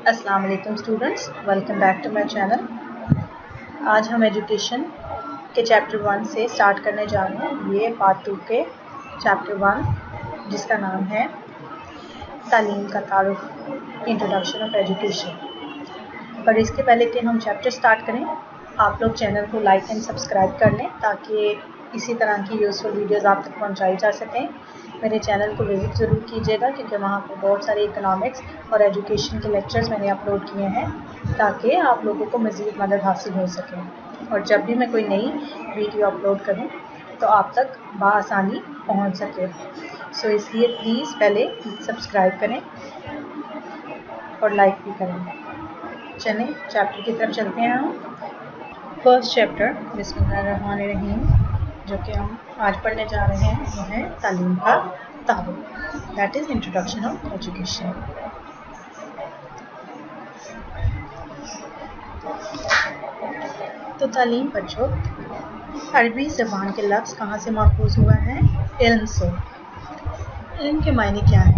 अस्सलाम वालेकुम students, welcome back to my channel. आज हम एजुकेशन के चैप्टर 1 से स्टार्ट करने जा रहे हैं। ये पार्ट 2 के चैप्टर 1 जिसका नाम है तालीम का तारुफ, इंट्रोडक्शन ऑफ एजुकेशन। पर इसके पहले कि हम चैप्टर स्टार्ट करें, आप लोग चैनल को लाइक एंड सब्सक्राइब कर लें ताकि इसी तरह की यूज़फुल वीडियोज़ आप तक पहुँचाई जा सकें। मेरे चैनल को विज़िट ज़रूर कीजिएगा क्योंकि वहाँ पर बहुत सारे इकोनॉमिक्स और एजुकेशन के लेक्चर्स मैंने अपलोड किए हैं ताकि आप लोगों को मज़ीद मदद हासिल हो सके और जब भी मैं कोई नई वीडियो अपलोड करूँ तो आप तक बआसानी पहुँच सके। सो इसलिए प्लीज़ पहले सब्सक्राइब करें और लाइक भी करें। चलें चैप्टर की तरफ चलते हैं। हम फर्स्ट चैप्टर बिस्मिल्लाहिर्रहमानिर्रहीम जो कि हम आज पढ़ने जा रहे हैं वो है तालीम का तारुफ, that is introduction of education. तो तालीम बच्चों अरबी ज़बान के लफ्ज़ कहाँ से माखूज़ हुआ है? इल्म से। इल्म के मायने क्या है?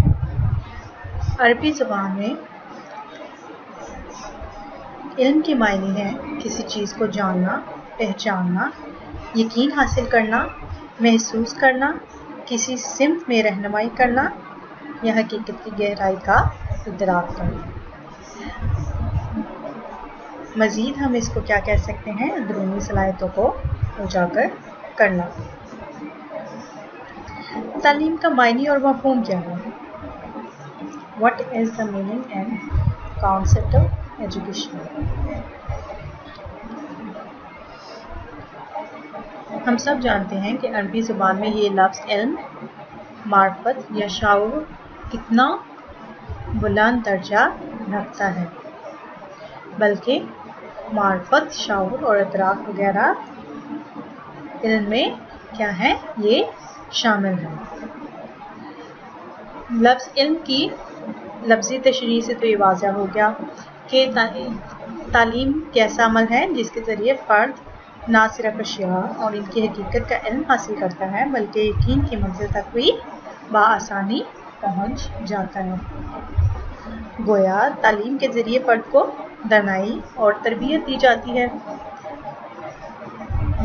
अरबी ज़बान में इल्म के मायने हैं किसी चीज़ को जानना, पहचानना, यकीन हासिल करना, महसूस करना, किसी सिमत में रहनुमाई करना या हकीकत की गहराई का इदराक करना। मज़ीद हम इसको क्या कह सकते हैं? अंदरूनी सलाहियतों को उजागर करना। तालीम का मायने और मफ़हूम क्या है? What is the meaning and concept of education? हम सब जानते हैं कि अरबी ज़ुबान में ये लफ्ज़ इल्म, मार्फत या शाऊर कितना बुलंद दर्जा रखता है, बल्कि मार्फत, शाऊर और इदराक वगैरह इल्म में क्या है? ये शामिल है। लफ्ज़ इल्म की लफ्ज़ी तशरीह से तो ये वाज़ह हो गया कि तालीम कैसा अमल है जिसके ज़रिए फ़र्द ना सिर्फ अशिया और इनकी हकीकत का इल्म हासिल करता है बल्कि यकीन की मंजिल तक भी बआसानी पहुँच जाता है। गोया तालीम के ज़रिए फ़र्द को दानाई और तरबियत दी जाती है।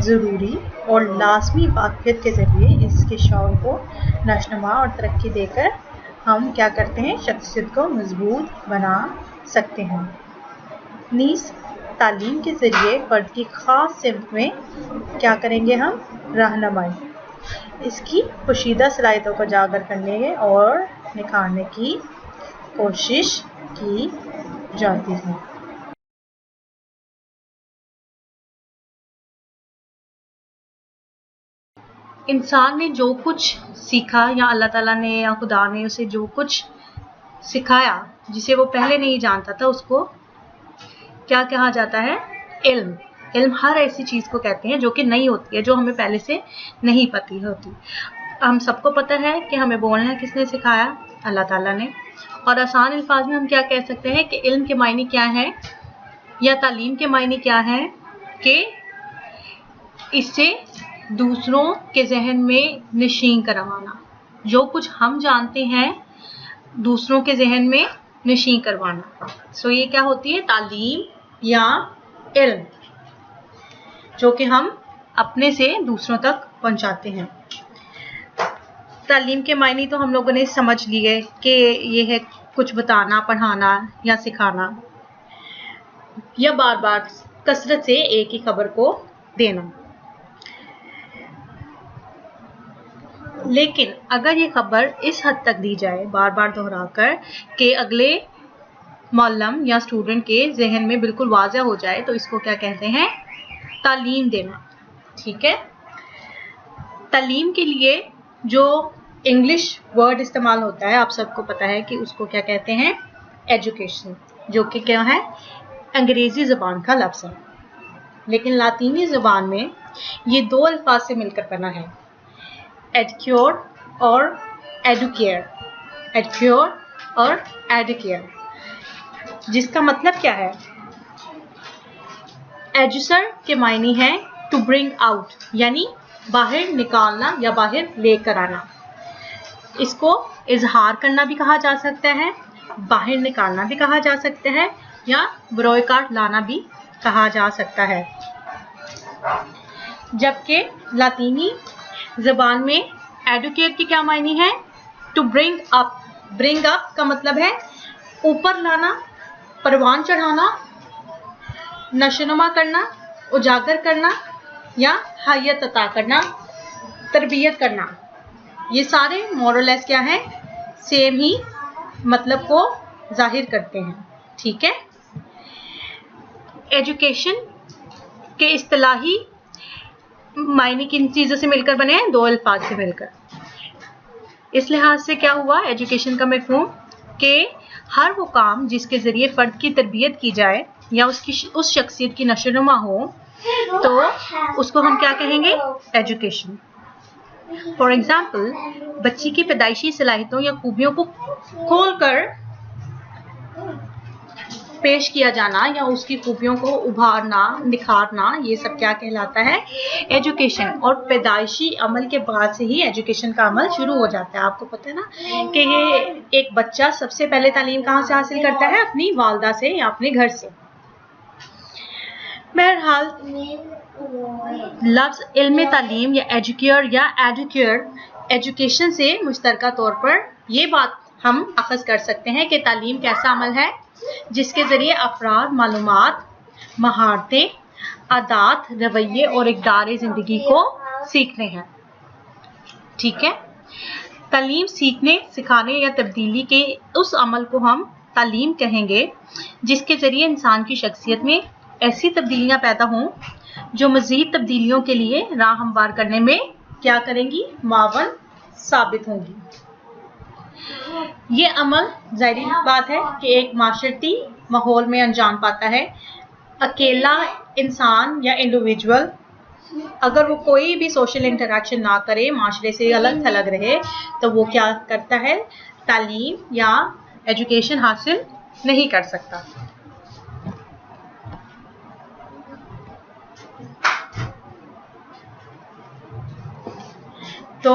ज़रूरी और लाज़मी वाक़फ़ियत के ज़रिए इसके शऊर को नशोनुमा और तरक्की देकर हम क्या करते हैं? शख्सियत को मजबूत बना सकते हैं। नीस तालीम के ज़रिए फ़र्द की ख़ास सिमत में क्या करेंगे हम? रहनुमाई, इसकी पोशीदा सलाहियतों को उजागर करने और निखारने की कोशिश की जाती है। इंसान ने जो कुछ सीखा या अल्लाह ताला ने या खुदा ने उसे जो कुछ सिखाया जिसे वो पहले नहीं जानता था उसको क्या कहा जाता है? इल्म। इल्म हर ऐसी चीज़ को कहते हैं जो कि नहीं होती है, जो हमें पहले से नहीं पता होती। हम सबको पता है कि हमें बोलना किसने सिखाया? अल्लाह ताला ने। और आसान अल्फाज में हम क्या कह सकते हैं कि इल्म के मायने क्या हैं या तालीम के मायने क्या हैं कि इससे दूसरों के जहन में नशीन करवाना, जो कुछ हम जानते हैं दूसरों के जहन में नशीन करवाना। सो ये क्या होती है? तालीम या इल्म जो कि हम अपने से दूसरों तक पहुंचाते हैं। तालीम के मायने तो हम लोगों ने समझ लिए कि ये है कुछ बताना, पढ़ाना या सिखाना या बार बार कसरत से एक ही खबर को देना। लेकिन अगर ये खबर इस हद तक दी जाए बार बार दोहराकर कि अगले मौलम या स्टूडेंट के जहन में बिल्कुल वाज़ह हो जाए तो इसको क्या कहते हैं? तालीम देना। ठीक है। तालीम के लिए जो इंग्लिश वर्ड इस्तेमाल होता है आप सबको पता है कि उसको क्या कहते हैं? एजुकेशन, जो कि क्या है? अंग्रेज़ी ज़बान का लफ्ज़ है। लेकिन लातीनी ज़बान में ये दो अल्फाज से मिलकर बना है, एडक्योर और एडुकेयर। एडक्योर और एडुकेयर, जिसका मतलब क्या है? एजुसर के मायने हैं टू ब्रिंग आउट, यानी बाहर निकालना या बाहर लेकर आना। इसको इजहार करना भी कहा जा सकता है बाहर निकालना भी कहा जा सकता है या बरोएकार लाना भी कहा जा सकता है। जबकि लातीनी ज़बान में एडुकेट की क्या मायने है? To bring up. Bring up का मतलब है ऊपर लाना, परवान चढ़ाना, नशोनुमा करना, उजागर करना या हैयत अता करना, तरबियत करना। ये सारे मोरलेस क्या है? सेम ही मतलब को जाहिर करते हैं। ठीक है। एजुकेशन के इस्तिलाही मायने किन चीज़ों से मिलकर बने हैं? 2 अल्फाज से मिलकर। इस लिहाज से क्या हुआ एजुकेशन का मफ़हूम कि हर वो काम जिसके ज़रिए फ़र्द की तरबियत की जाए या उस शख्सियत की नशोनुमा हो, तो उसको हम क्या कहेंगे? एजुकेशन। फॉर एग्ज़ाम्पल, बच्ची की पैदाइशी सलाहियतों या खूबियों को खोलकर पेश किया जाना या उसकी खूबियों को उभारना, निखारना, ये सब क्या कहलाता है? एजुकेशन। और पैदाइशी अमल के बाद से ही एजुकेशन का अमल शुरू हो जाता है। आपको पता है ना कि ये एक बच्चा सबसे पहले तालीम कहाँ से हासिल करता है? अपनी वालदा से या अपने घर से। बहरहाल लफ्ज़ इल्म तालीम या एजुकेयर या एडुकेयर एजुकेशन से मुश्तरका तौर पर ये बात हम अखज़ कर सकते हैं कि तालीम कैसा अमल है जिसके ज़रिए अफराद मालूमात, महारतें, आदात, रवैये और इक़दार ज़िंदगी को सीखते हैं। ठीक है। तालीम सीखने, सिखाने या तब्दीली के उस अमल को हम तालीम कहेंगे जिसके ज़रिए इंसान की शख्सियत में ऐसी तब्दीलियाँ पैदा हों जो मज़ीद तब्दीलियों के लिए राह हमवार करने में क्या करेंगी? मावन साबित होंगी। ये अमल ज़ाहिरी बात है कि एक माशरती माहौल में अंजाम पाता है। अकेला इंसान या इंडिविजुअल अगर वो कोई भी सोशल इंटरेक्शन ना करे, माशरे से अलग थलग रहे, तो वो क्या करता है? तालीम या एजुकेशन हासिल नहीं कर सकता। तो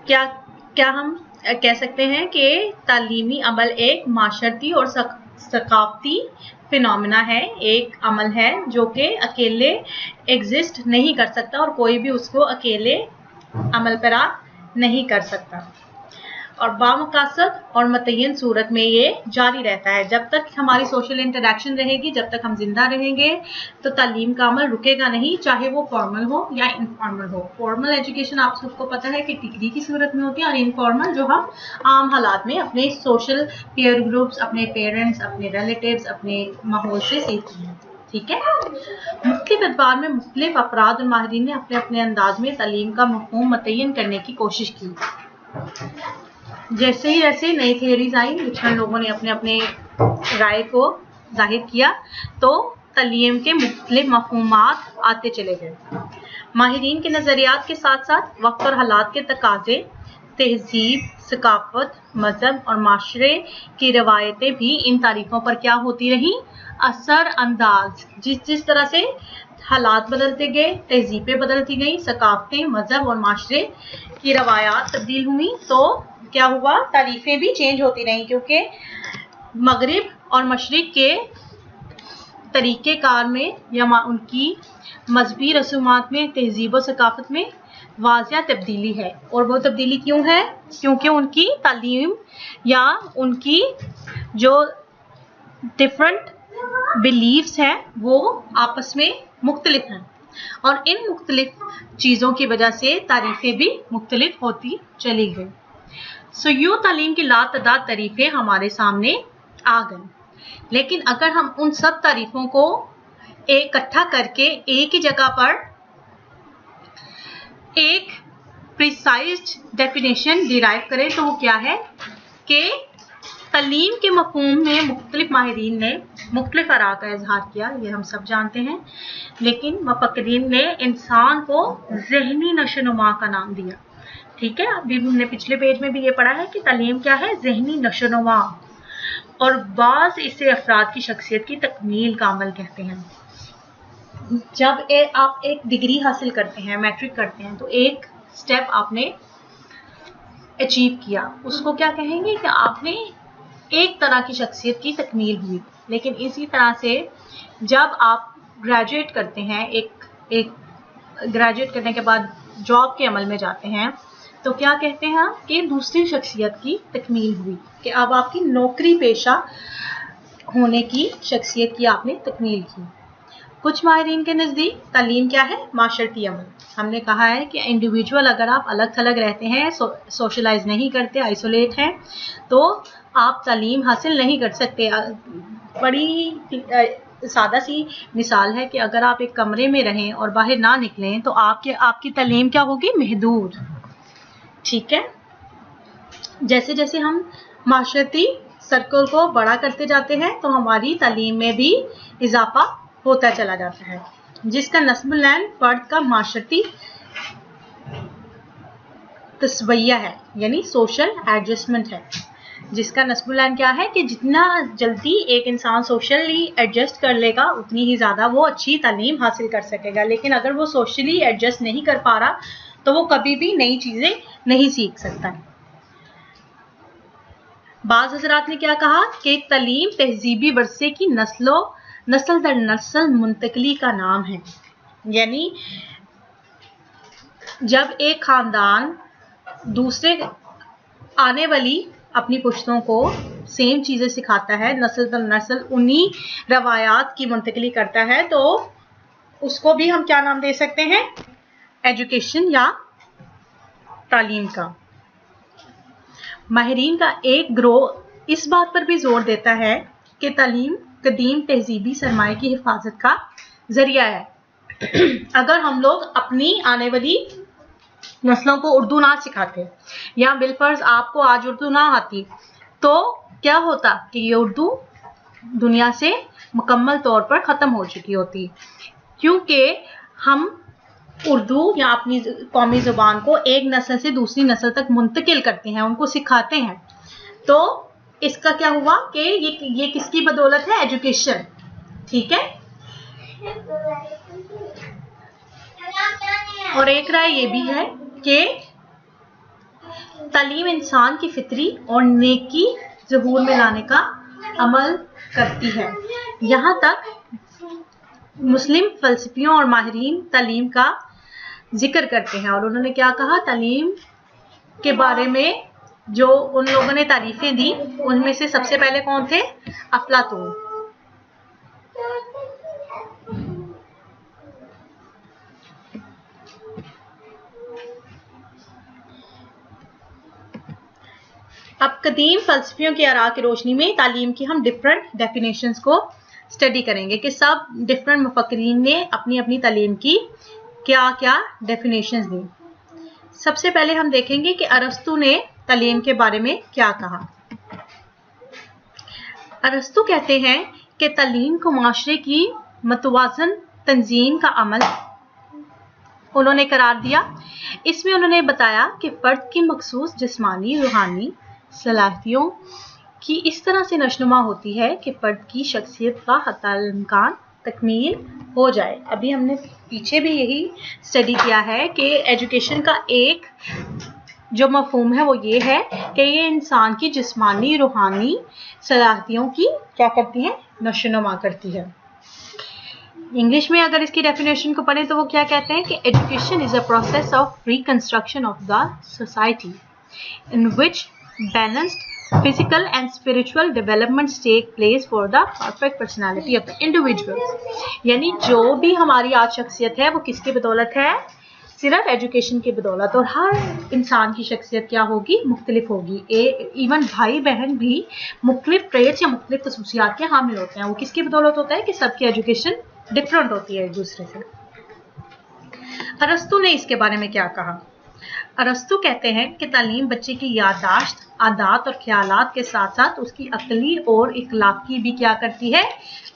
क्या हम कह सकते हैं कि तालीमी अमल एक माशरती और सकाफती फिनोमिना है, एक अमल है जो कि अकेले एग्जिस्ट नहीं कर सकता और कोई भी उसको अकेले अमल पैरा नहीं कर सकता और बामकासद और मुतय्यन सूरत में ये जारी रहता है। जब तक हमारी सोशल इंटरेक्शन रहेगी, जब तक हम जिंदा रहेंगे, तो तालीम का अमल रुकेगा नहीं, चाहे वो फॉर्मल हो या इनफॉर्मल हो। फॉर्मल एजुकेशन आप सबको पता है कि डिग्री की सूरत में होती है और इनफॉर्मल जो हम आम हालात में अपने सोशल पीयर ग्रुप्स, अपने पेरेंट्स, अपने रिलेटिव्स, अपने माहौल से सीखते हैं। ठीक है। मुख्तलिफ अदवार में मुख्तलिफ अफराद और माहिरीन ने अपने अपने अंदाज में तालीम का मफ़हूम मुतय्यन करने की कोशिश की। जैसे ही नई थियरीज आई, जिन लोगों ने अपने अपने राय को जाहिर किया, तो तालीम के मुख्तलिफ मफ़हूमात आते चले गए। माहिरीन के नज़रियात के साथ साथ वक्त और हालात के तकाज़े, तहजीब, सकाफ़त, मज़हब और माशरे की रवायतें भी इन तारीफ़ों पर क्या होती रहीं? असर अंदाज। जिस तरह से हालात बदलते गए, तहजीबें बदलती गई, सकाफ़तें, मज़हब और माशरे की रवायात तब्दील हुई, तो क्या हुआ? तारीफ़ें भी चेंज होती रहीं, क्योंकि मगरिब और मशरिक़ के तरीक़ेकार में या उनकी मजहबी रसूमात में, तहजीब और सकाफ़त में वाज़िया तब्दीली है। और वो तब्दीली क्यों है? क्योंकि उनकी तालीम या उनकी जो डिफरेंट बिलीव्स हैं वो आपस में मुख्तलिफ हैं और इन मुख्तलिफ चीज़ों की वजह से तारीफ़ें भी मुख्तलिफ होती चली गई। सो यूँ तालीम की लातदाद तारीफ़ें हमारे सामने आ गई, लेकिन अगर हम उन सब तारीफ़ों को इकट्ठा करके एक ही जगह पर एक प्रिसाइज डेफिनेशन डिराइव करें, तो वो क्या है कि तालीम के मफ़हूम में मुख्तलिफ माहिरीन ने मुख्तलिफ आरा का इजहार किया, ये हम सब जानते हैं, लेकिन मुफक्किरीन ने इंसान को ज़हनी नशोनुमा का नाम दिया। ठीक है। अभी हमने पिछले पेज में भी ये पढ़ा है कि तालीम क्या है? ज़हनी नशोनुमा, और बाज़ इसे अफराद की शख्सियत की तकमील का अमल कहते हैं। जब आप एक डिग्री हासिल करते हैं, मैट्रिक करते हैं, तो एक स्टेप आपने अचीव किया, उसको क्या कहेंगे कि आपने एक तरह की शख्सियत की तकमील हुई। लेकिन इसी तरह से जब आप ग्रेजुएट करते हैं, एक ग्रेजुएट करने के बाद जॉब के अमल में जाते हैं, तो क्या कहते हैं हम कि दूसरी शख्सियत की तकमील हुई, कि अब आपकी नौकरी पेशा होने की शख्सियत की आपने तकमील की। कुछ माहिरीन के नज़दीक तालीम क्या है? माशरती अमल। हमने कहा है कि इंडिविजुअल अगर आप अलग थलग रहते हैं, सोशलाइज नहीं करते, आइसोलेट हैं, तो आप तालीम हासिल नहीं कर सकते। बड़ी सादा सी मिसाल है कि अगर आप एक कमरे में रहें और बाहर ना निकलें तो आपकी तालीम क्या होगी? महदूद। ठीक है। जैसे जैसे हम माशरती सर्कल को बड़ा करते जाते हैं तो हमारी तालीम में भी इजाफा होता चला जाता है, जिसका नस्बुल-ऐन फर्द का माशरती तस्वैया है, यानी सोशल एडजस्टमेंट है। जिसका नस्बुल-ऐन क्या है कि जितना जल्दी एक इंसान सोशली एडजस्ट कर लेगा उतनी ही ज़्यादा वो अच्छी तालीम हासिल कर सकेगा। लेकिन अगर वो सोशली एडजस्ट नहीं कर पा रहा तो वो कभी भी नई चीज़ें नहीं सीख सकता। बाज़ हज़रात ने क्या कहा कि तालीम तहजीबी वर्से की नस्ल दर नस्ल मुंतकली का नाम है। यानी जब एक खानदान दूसरे आने वाली अपनी पुश्तों को सेम चीज़ें सिखाता है, नस्ल दर नस्ल उन्हीं रवायात की मुंतकली करता है, तो उसको भी हम क्या नाम दे सकते हैं? एजुकेशन या तालीम का। माहिरीन का एक ग्रोह इस बात पर भी जोर देता है कि तालीम कदीम तहजीबी सरमाए की हिफाजत का जरिया है। अगर हम लोग अपनी आने वाली नस्लों को उर्दू ना सिखाते या बिलफर्ज आपको आज उर्दू ना आती तो क्या होता कि ये उर्दू दुनिया से मुकम्मल तौर पर ख़त्म हो चुकी होती, क्योंकि हम उर्दू या अपनी कौमी ज़ुबान को एक नस्ल से दूसरी नस्ल तक मुंतकिल करते हैं, उनको सिखाते हैं। तो इसका क्या हुआ कि ये किसकी बदौलत है? एजुकेशन। ठीक है। और एक राय ये भी है कि तालीम इंसान की फितरी और नेकी ज़हूर में लाने का अमल करती है। यहाँ तक मुस्लिम फ़लसफियों और माहिरीन तालीम का जिक्र करते हैं, और उन्होंने क्या कहा तालीम के बारे में? जो उन लोगों ने तारीफें दी उनमें से सबसे पहले कौन थे? अफलातून। अब कदीम फ़लसफियों की आरा की रोशनी में तालीम की हम डिफरेंट डेफिनेशंस को स्टडी करेंगे कि सब डिफरेंट मुफक्किरीन ने अपनी अपनी तालीम की क्या क्या डेफिनेशंस दी। सबसे पहले हम देखेंगे कि अरस्तु ने तालीम के बारे में क्या कहा। अरस्तु कहते हैं कि तालीम को माशरे की मतवाज़न तंजीम का अमल उन्होंने करार दिया। इसमें उन्होंने बताया कि फ़र्द की मखसूस जिस्मानी रूहानी सलाहियतों की इस तरह से नशनुमा होती है कि फ़र्द की शख्सियत का हत्ता-अल-इम्कान तकमील हो जाए। अभी हमने पीछे भी यही स्टडी किया है कि एजुकेशन का एक जो मफहूम है वो ये है कि ये इंसान की जिस्मानी रूहानी सलाहियतों की क्या करती है? नशोनुमा करती है। इंग्लिश में अगर इसकी डेफिनेशन को पढ़ें तो वो क्या कहते हैं कि education is a process of reconstruction of the society in which balanced physical and spiritual developments take place for the perfect personality of the individual। यानी जो भी हमारी आज शख्सियत है वो किसकी बदौलत है? सिर्फ एजुकेशन की बदौलत। और हर इंसान की शख्सियत क्या होगी? मुख्तलिफ होगी। इवन भाई बहन भी मुख्तलिफ ट्रेड्स या मुख्तलिफ खसूसियात के हामिल होते हैं। वो किसकी बदौलत होता है? कि सबकी एजुकेशन डिफरेंट होती है एक दूसरे से। अरस्तु ने इसके बारे में क्या कहा? अरस्तु कहते हैं कि तालीम बच्चे की याददाश्त, आदात और ख्यालात के साथ साथ उसकी अक्ली और इखलाकी भी क्या करती है?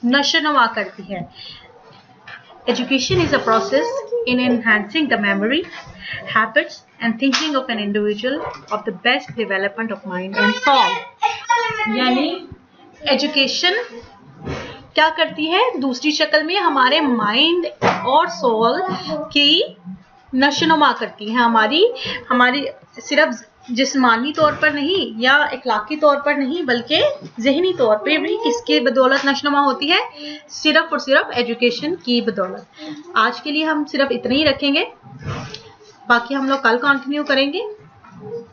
नशोनुमा करती है। Education is a process in enhancing the memory, habits and thinking of an individual of the best development of mind and soul। यानी एजुकेशन क्या करती है? दूसरी शक्ल में हमारे माइंड और सोल की नशोनुमा करती है। हमारी सिर्फ जिस्मानी तौर पर नहीं या इखलाकी तौर पर नहीं बल्कि जहनी तौर पे भी किसकी बदौलत नशोनुमा होती है? सिर्फ और सिर्फ एजुकेशन की बदौलत। आज के लिए हम सिर्फ इतना ही रखेंगे, बाकी हम लोग कल कंटिन्यू करेंगे।